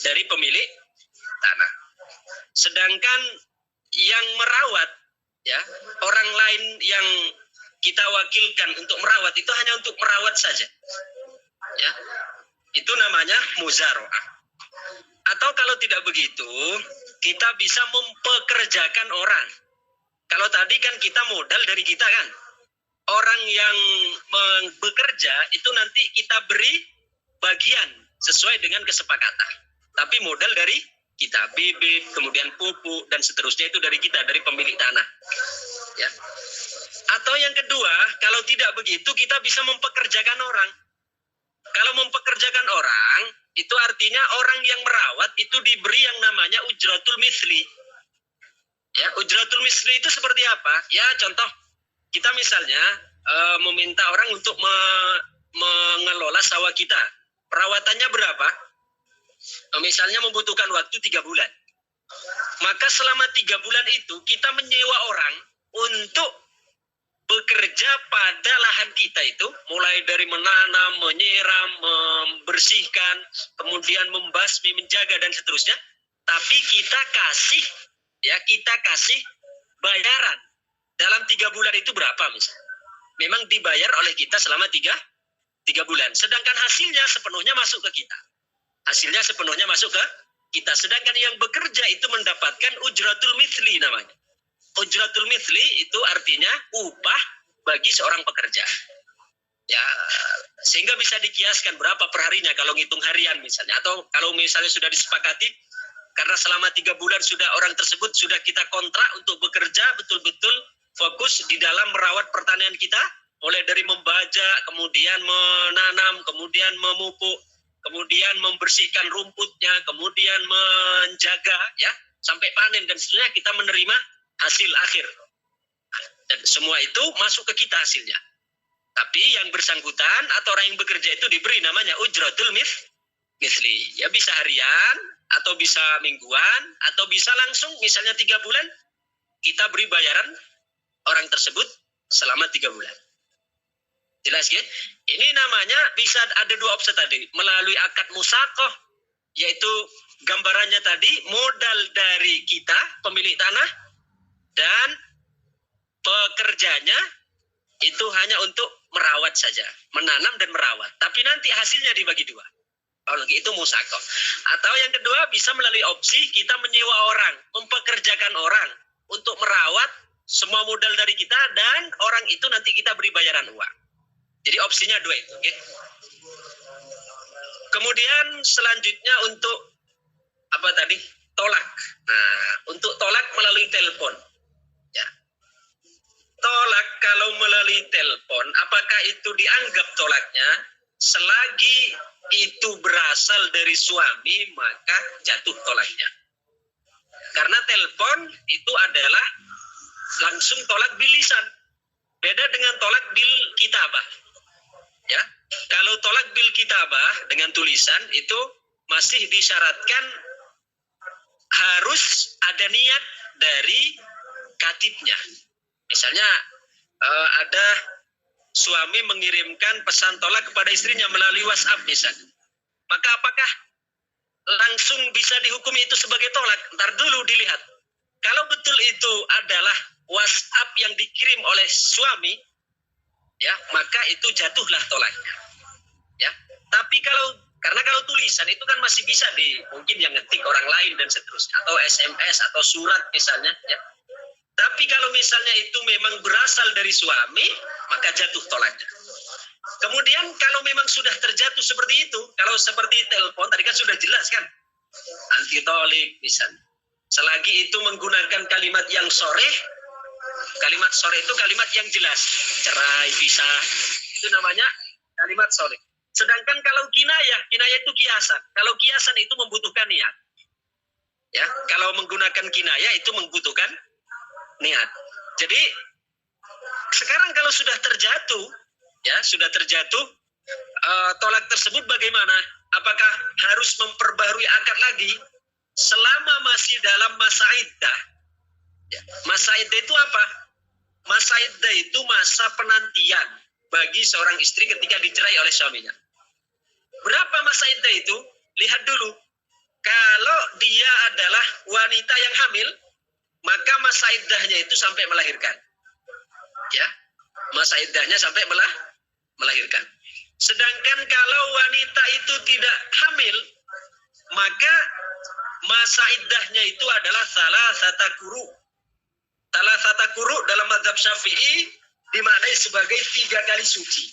Dari pemilik tanah. Sedangkan yang merawat, orang lain yang kita wakilkan untuk merawat itu hanya untuk merawat saja. Itu namanya muzaroah. Atau kalau tidak begitu, kita bisa mempekerjakan orang. Kalau tadi kan kita modal dari kita kan. Orang yang bekerja itu nanti kita beri bagian sesuai dengan kesepakatan. Tapi modal dari kita, bibit, kemudian pupuk dan seterusnya itu dari kita, dari pemilik tanah. Ya. Atau yang kedua, kalau tidak begitu kita bisa mempekerjakan orang. Kalau mempekerjakan orang, itu artinya orang yang merawat itu diberi yang namanya ujratul misli. Ya, ujratul misli itu seperti apa? Ya, contoh kita misalnya meminta orang untuk mengelola sawah kita. Perawatannya berapa? Misalnya membutuhkan waktu 3 bulan. Maka selama 3 bulan itu kita menyewa orang untuk bekerja pada lahan kita itu, mulai dari menanam, menyiram, membersihkan, kemudian membasmi, menjaga dan seterusnya. Tapi kita kasih bayaran dalam 3 bulan itu berapa misalnya? Memang dibayar oleh kita selama 3 bulan. Sedangkan hasilnya sepenuhnya masuk ke kita. Sedangkan yang bekerja itu mendapatkan ujratul mithli namanya. Ujratul mithli itu artinya upah bagi seorang pekerja. Ya, sehingga bisa dikiaskan berapa perharinya kalau ngitung harian misalnya. Atau kalau misalnya sudah disepakati, karena selama 3 bulan sudah orang tersebut sudah kita kontrak untuk bekerja betul-betul fokus di dalam merawat pertanian kita, mulai dari membajak, kemudian menanam, kemudian memupuk, kemudian membersihkan rumputnya, kemudian menjaga, ya, sampai panen dan seterusnya, kita menerima hasil akhir. Dan semua itu masuk ke kita hasilnya. Tapi yang bersangkutan atau orang yang bekerja itu diberi namanya ujratul mithli. Ya bisa harian, atau bisa mingguan, atau bisa langsung misalnya 3 bulan, kita beri bayaran orang tersebut selama 3 bulan. Jelas ya? Ini namanya bisa ada 2 opsi tadi. Melalui akad musaqah, yaitu gambarannya tadi modal dari kita, pemilik tanah, dan pekerjanya itu hanya untuk merawat saja, menanam dan merawat. Tapi nanti hasilnya dibagi 2. Kalau itu musaqah. Atau yang kedua bisa melalui opsi kita menyewa orang, mempekerjakan orang untuk merawat semua modal dari kita, dan orang itu nanti kita beri bayaran uang. Jadi opsinya 2 itu. Okay? Kemudian selanjutnya untuk apa tadi? Tolak. Nah, untuk tolak melalui telepon. Ya. Tolak kalau melalui telepon, apakah itu dianggap tolaknya? Selagi itu berasal dari suami, maka jatuh tolaknya. Karena telepon itu adalah langsung tolak bil lisan. Beda dengan tolak bil kitabah. Ya, kalau tolak bil kitabah dengan tulisan itu masih disyaratkan harus ada niat dari katibnya. Misalnya ada suami mengirimkan pesan tolak kepada istrinya melalui WhatsApp misalnya. Maka apakah langsung bisa dihukumi itu sebagai tolak? Ntar dulu dilihat. Kalau betul itu adalah WhatsApp yang dikirim oleh suami, ya, maka itu jatuhlah tolaknya. Ya. Tapi karena kalau tulisan itu kan masih bisa mungkin yang ngetik orang lain dan seterusnya, atau SMS atau surat misalnya, ya. Tapi kalau misalnya itu memang berasal dari suami, maka jatuh tolaknya. Kemudian kalau memang sudah terjatuh seperti itu, kalau seperti telepon tadi kan sudah jelas kan, anti tolik misalnya. Selagi itu menggunakan kalimat yang soreh, kalimat soreh itu kalimat yang jelas, cerai, pisah, itu namanya kalimat soreh. Sedangkan kalau kinayah itu kiasan. Kalau kiasan itu membutuhkan niat. Ya, kalau menggunakan kinayah itu membutuhkan niat. Jadi sekarang kalau sudah terjatuh, ya sudah terjatuh, tolak tersebut bagaimana? Apakah harus memperbarui akad lagi selama masih dalam masa iddah? Ya, masa iddah itu apa? Masa iddah itu masa penantian bagi seorang istri ketika dicerai oleh suaminya. Berapa masa iddah itu? Lihat dulu. Kalau dia adalah wanita yang hamil, maka masa iddahnya itu sampai melahirkan. Ya, masa iddahnya sampai melahirkan. Sedangkan kalau wanita itu tidak hamil, maka masa iddahnya itu adalah salasata quru. Salasata quru dalam mazhab Syafi'i dimaknai sebagai 3 kali suci.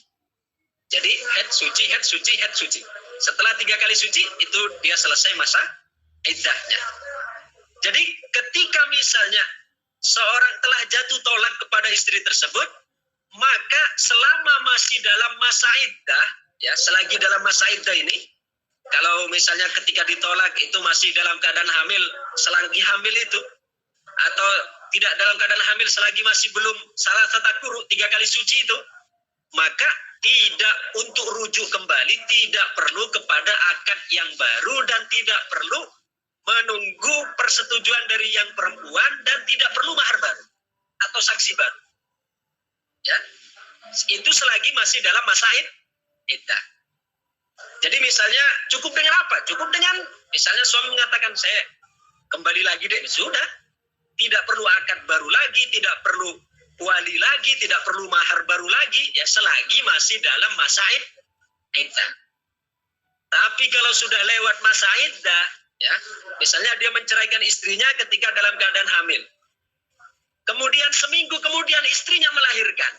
Jadi head suci, head suci, head suci. Setelah 3 kali suci itu dia selesai masa iddahnya. Jadi ketika misalnya seorang telah jatuh tolak kepada istri tersebut, maka selama masih dalam masa iddah, ya selagi dalam masa iddah ini, kalau misalnya ketika ditolak itu masih dalam keadaan hamil, selagi hamil itu, atau tidak dalam keadaan hamil selagi masih belum salasata quru 3 kali suci itu, maka tidak untuk rujuk kembali, tidak perlu kepada akad yang baru dan tidak perlu menunggu persetujuan dari yang perempuan dan tidak perlu mahar baru atau saksi baru. Ya, itu selagi masih dalam masa iddah. Jadi misalnya cukup dengan apa? Cukup dengan misalnya suami mengatakan saya kembali lagi deh, sudah. Tidak perlu akad baru lagi, tidak perlu wali lagi, tidak perlu mahar baru lagi, ya selagi masih dalam masa iddah. Tapi kalau sudah lewat masa iddah, ya, misalnya dia menceraikan istrinya ketika dalam keadaan hamil. Kemudian seminggu kemudian istrinya melahirkan.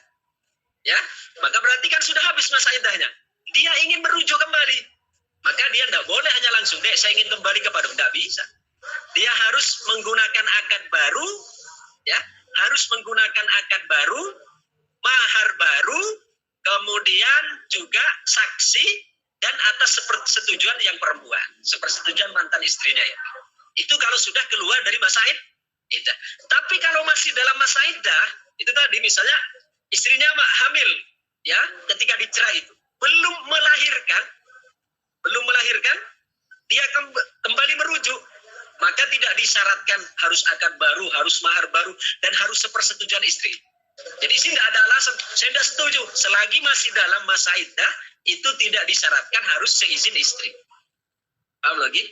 Ya, maka berarti kan sudah habis masa iddahnya. Dia ingin merujuk kembali. Maka dia tidak boleh hanya langsung, "Dek, saya ingin kembali kepada." Tidak bisa. Dia harus menggunakan akad baru, ya, harus menggunakan akad baru, mahar baru, kemudian juga saksi dan atas sepersetujuan yang perempuan, sepersetujuan mantan istrinya ya. Itu kalau sudah keluar dari masa iddah. Tapi kalau masih dalam masa iddah, itu tadi misalnya istrinya hamil ya, ketika dicerai itu belum melahirkan, dia kembali merujuk, maka tidak disyaratkan harus akad baru, harus mahar baru, dan harus sepersetujuan istri. Jadi sih tidak ada alasan, saya tidak setuju. Selagi masih dalam masa iddah, itu tidak disyaratkan harus seizin istri. Paham lagi?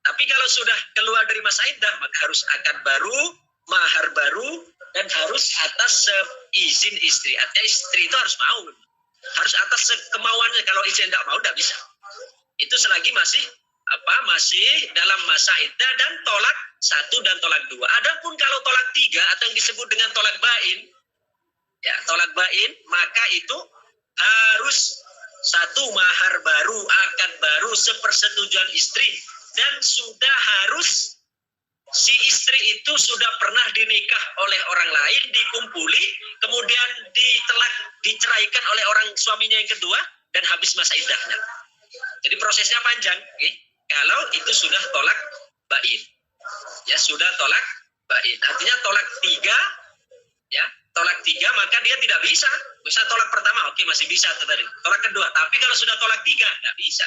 Tapi kalau sudah keluar dari masa iddah, maka harus akad baru, mahar baru, dan harus atas seizin istri. Artinya istri itu harus mau. Harus atas kemauannya. Kalau istri tidak mau, tidak bisa. Itu selagi masih dalam masa iddah dan tolak 1 dan tolak 2. Adapun kalau tolak 3 atau yang disebut dengan tolak bain, ya tolak bain, maka itu harus 1 mahar baru, akad baru, sepersetujuan istri, dan sudah harus si istri itu sudah pernah dinikah oleh orang lain, dikumpuli, kemudian diceraikan oleh orang suaminya yang kedua, dan habis masa iddahnya. Jadi prosesnya panjang, okay? Kalau itu sudah tolak bain, ya sudah tolak bain. Artinya tolak 3, ya tolak 3 maka dia tidak bisa. Bisa tolak pertama, oke masih bisa tadi. Tolak kedua, tapi kalau sudah tolak 3 tidak bisa.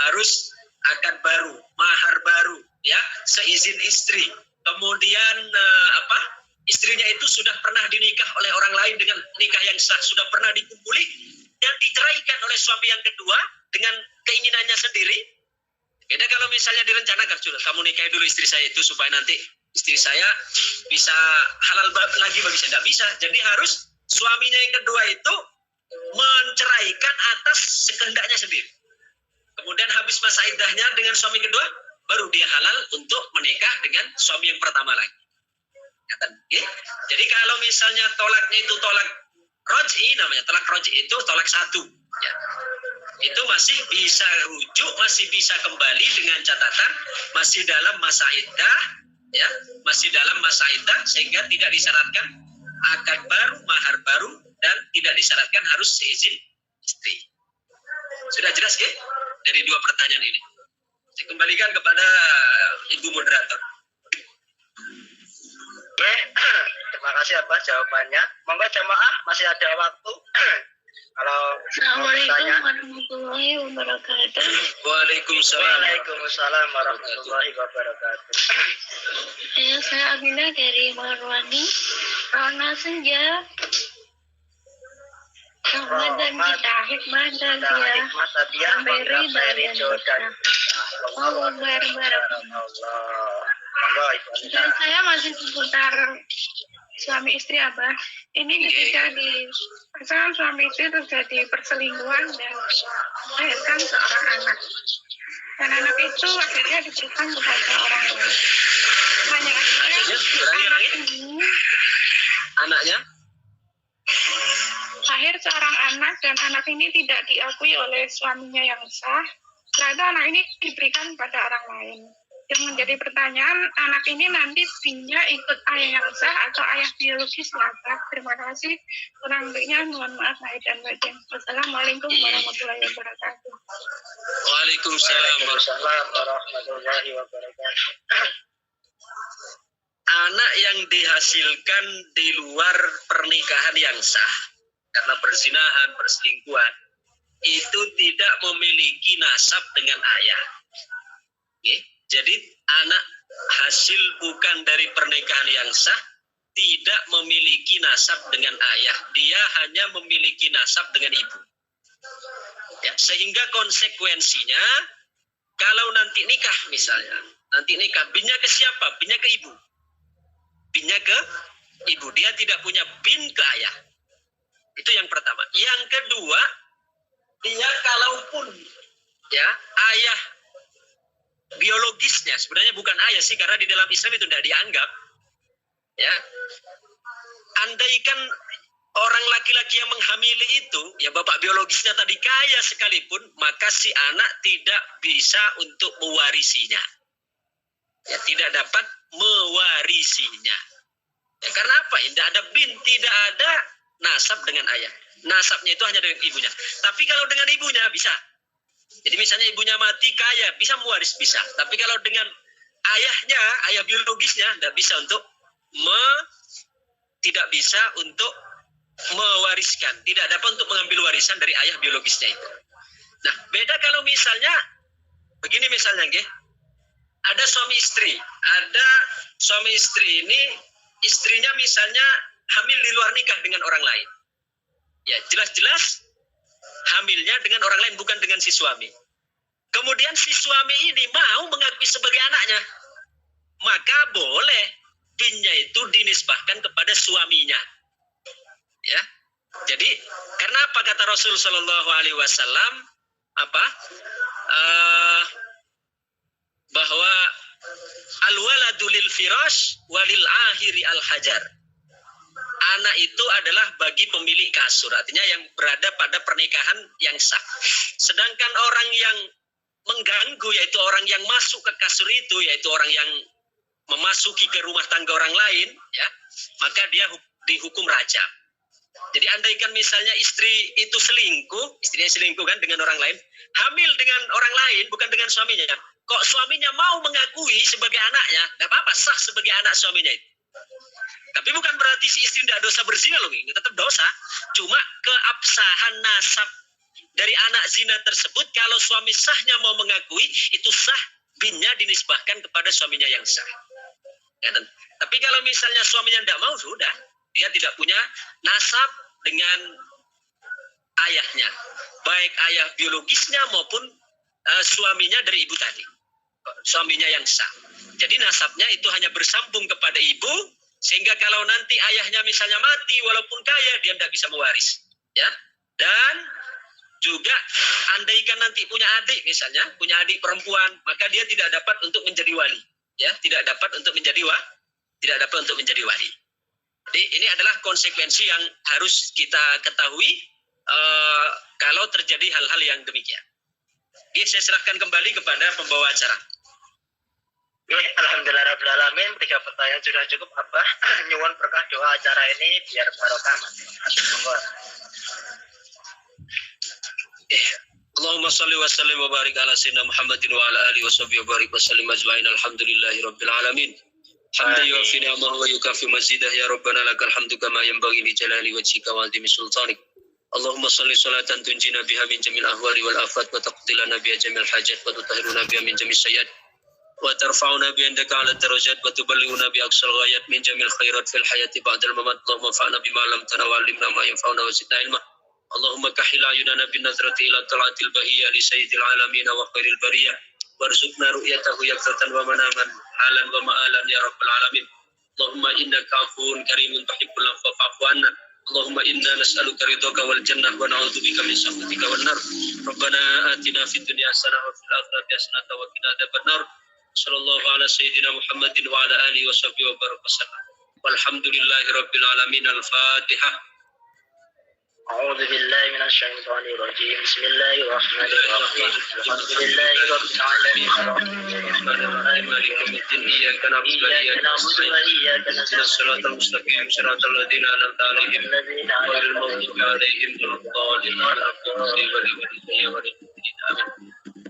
Harus akad baru, mahar baru, ya seizin istri. Kemudian istrinya itu sudah pernah dinikah oleh orang lain dengan nikah yang sah, sudah pernah dikumpuli dan diceraikan oleh suami yang kedua dengan keinginannya sendiri. Beda kalau misalnya direncanakan, sudah kamu nikahi dulu istri saya itu supaya nanti istri saya bisa halal lagi bagi saya. Tidak bisa. Jadi harus suaminya yang kedua itu menceraikan atas kehendaknya sendiri. Kemudian habis masa iddahnya dengan suami kedua, baru dia halal untuk menikah dengan suami yang pertama lagi. Jadi kalau misalnya tolaknya itu tolak roj'i, namanya tolak roj'i itu tolak 1. Ya. Itu masih bisa rujuk, masih bisa kembali dengan catatan masih dalam masa iddah, ya, masih dalam masa iddah, sehingga tidak disyaratkan akad baru, mahar baru, dan tidak disyaratkan harus seizin istri. Sudah jelas, ke? Dari 2 pertanyaan ini. Saya kembalikan kepada Ibu Moderator. Oke, terima kasih atas jawabannya. Monggo jamaah masih ada waktu. Kalau Assalamualaikum warahmatullahi wabarakatuh. Waalaikumsalam. Waalaikumsalam warahmatullahi wabarakatuh. Saya Aminah dari Marwani. Rona senja. Ramadan kita hikmah dan dia memberi dan Allah dan saya masih seputar suami istri Abah. Ini ketika di pasangan suami istri terjadi perselingkuhan dan melahirkan seorang anak. Dan anak itu akhirnya diberikan kepada orang lain. Anaknya lahir seorang anak dan anak ini tidak diakui oleh suaminya yang sah. Setelah itu anak ini diberikan pada orang lain. Yang menjadi pertanyaan, anak ini nanti pindah ikut ayah yang sah atau ayah biologis apa? Terima kasih. Kurang lebihnya mohon maaf lahir dan batin. Wassalamualaikum warahmatullahi wabarakatuh. Waalaikumsalam warahmatullahi wabarakatuh. Anak yang dihasilkan di luar pernikahan yang sah karena perzinahan, perselingkuhan, itu tidak memiliki nasab dengan ayah. Okay? Jadi anak hasil bukan dari pernikahan yang sah tidak memiliki nasab dengan ayah. Dia hanya memiliki nasab dengan ibu. Ya, sehingga konsekuensinya kalau nanti nikah misalnya, nanti nikah, binnya ke siapa? Binnya ke ibu. Binnya ke ibu. Dia tidak punya bin ke ayah. Itu yang pertama. Yang kedua, dia kalaupun ya ayah biologisnya sebenarnya bukan ayah sih, karena di dalam Islam itu tidak dianggap. Ya, andaikan orang laki-laki yang menghamili itu, ya bapak biologisnya tadi kaya sekalipun, maka si anak tidak bisa untuk mewarisinya. Ya, tidak dapat mewarisinya. Ya, karena apa? Tidak ada bin, tidak ada nasab dengan ayah. Nasabnya itu hanya dengan ibunya. Tapi kalau dengan ibunya bisa. Jadi misalnya ibunya mati kaya, bisa mewaris, bisa. Tapi kalau dengan ayahnya, ayah biologisnya, tidak bisa untuk mewariskan. Tidak dapat untuk mengambil warisan dari ayah biologisnya itu. Nah, beda kalau misalnya, begini misalnya, ada suami istri. Ada suami istri ini, istrinya misalnya hamil di luar nikah dengan orang lain. Ya, jelas-jelas hamilnya dengan orang lain, bukan dengan si suami. Kemudian si suami ini mau mengakui sebagai anaknya, maka boleh binnya itu dinisbahkan kepada suaminya. Ya, jadi karena apa kata Rasul Shallallahu Alaihi Wasallam bahwa al-waladu lil firash walil ahiri al hajar. Anak itu adalah bagi pemilik kasur, artinya yang berada pada pernikahan yang sah. Sedangkan orang yang mengganggu, yaitu orang yang masuk ke kasur itu, yaitu orang yang memasuki ke rumah tangga orang lain, ya, maka dia dihukum rajam. Jadi andaikan misalnya istri itu istrinya selingkuh kan dengan orang lain, hamil dengan orang lain, bukan dengan suaminya. Kok suaminya mau mengakui sebagai anaknya, tidak apa-apa, sah sebagai anak suaminya itu. Tapi bukan berarti si istri tidak dosa berzina loh, tetap dosa. Cuma keabsahan nasab dari anak zina tersebut, kalau suami sahnya mau mengakui, itu sah, binnya dinisbahkan kepada suaminya yang sah. Ya, tapi kalau misalnya suaminya tidak mau, sudah. Dia tidak punya nasab dengan ayahnya. Baik ayah biologisnya maupun suaminya dari ibu tadi. Suaminya yang sah. Jadi nasabnya itu hanya bersambung kepada ibu, sehingga kalau nanti ayahnya misalnya mati walaupun kaya, dia tidak bisa mewaris. Ya. Dan juga andaikan nanti punya adik misalnya, punya adik perempuan, maka dia tidak dapat untuk menjadi wali. Ya, tidak dapat untuk menjadi wali. Jadi ini adalah konsekuensi yang harus kita ketahui kalau terjadi hal-hal yang demikian. Oke, saya serahkan kembali kepada pembawa acara. Alhamdulillah Rabbil Alamin, 3 pertanyaan sudah cukup, Abah. Nyuwun berkah doa acara ini biar barokah. Allahumma salli wa sallim wa barik ala sayyidina Muhammadin wa ala alihi wa sahbihi wa barik wa sallim ajma'in. Alhamdulillahi Rabbil Alamin. Hamdan yuwafi ni'amahu wa yukafi mazidah, ya Rabbana lakal hamdu kama yanbaghi li jalali wajhika wa 'azimi sultanik. Allahumma salli salatan tunjina biha min jamil ahwali wal afat wa taqdilana biha jamil hajat wa tutahhiruna biha min jamil sayyiat wa tarfa'una bi indaka 'ala darajat wa tuballighuna bi aqsal ghayat min jamil khairat fil hayati ba'dal mamat. Allahumma fa'na bima 'allamtana wa 'allimna ma yanfa'una wa zidna ilma. Allahumma kahil ayunana bin nadrati ila talaatil bahiyya li sayyidil alamin wa khairil bariyah warzuqna ru'yatahu yaqzatan wa manaman halan wa ma'alan ya rabbal alamin. Allahumma innaka 'afuwun karimun tuhibbul 'afwa fa'fu 'anna. Allahumma inna nas'aluka ridhaka wal jannah wa na'udzubika min sakhatika wan nar. Rabbana atina fid dunya hasanah wa fil akhirati hasanah wa qina adzabannar. Sallallahu ala sayyidina Muhammadin wa ala alihi wa sahbihi wa baraka wasallam. Walhamdulillahi rabbil alamin. Al-Fatihah. أعوذ بالله من الشيطان الرجيم. بسم الله الرحمن الرحيم. الحمد لله رب العالمين الرحمن الرحيم مالك يوم الدين إياك نعبد وإياك نستعين الصراط المستقيم صراط الذين أنعمت عليهم غير المغضوب عليهم ولا الضالين.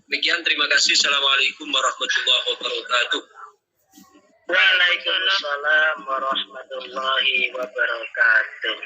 Demikian, terima kasih. Assalamualaikum warahmatullahi wabarakatuh. Waalaikumsalam warahmatullahi wabarakatuh.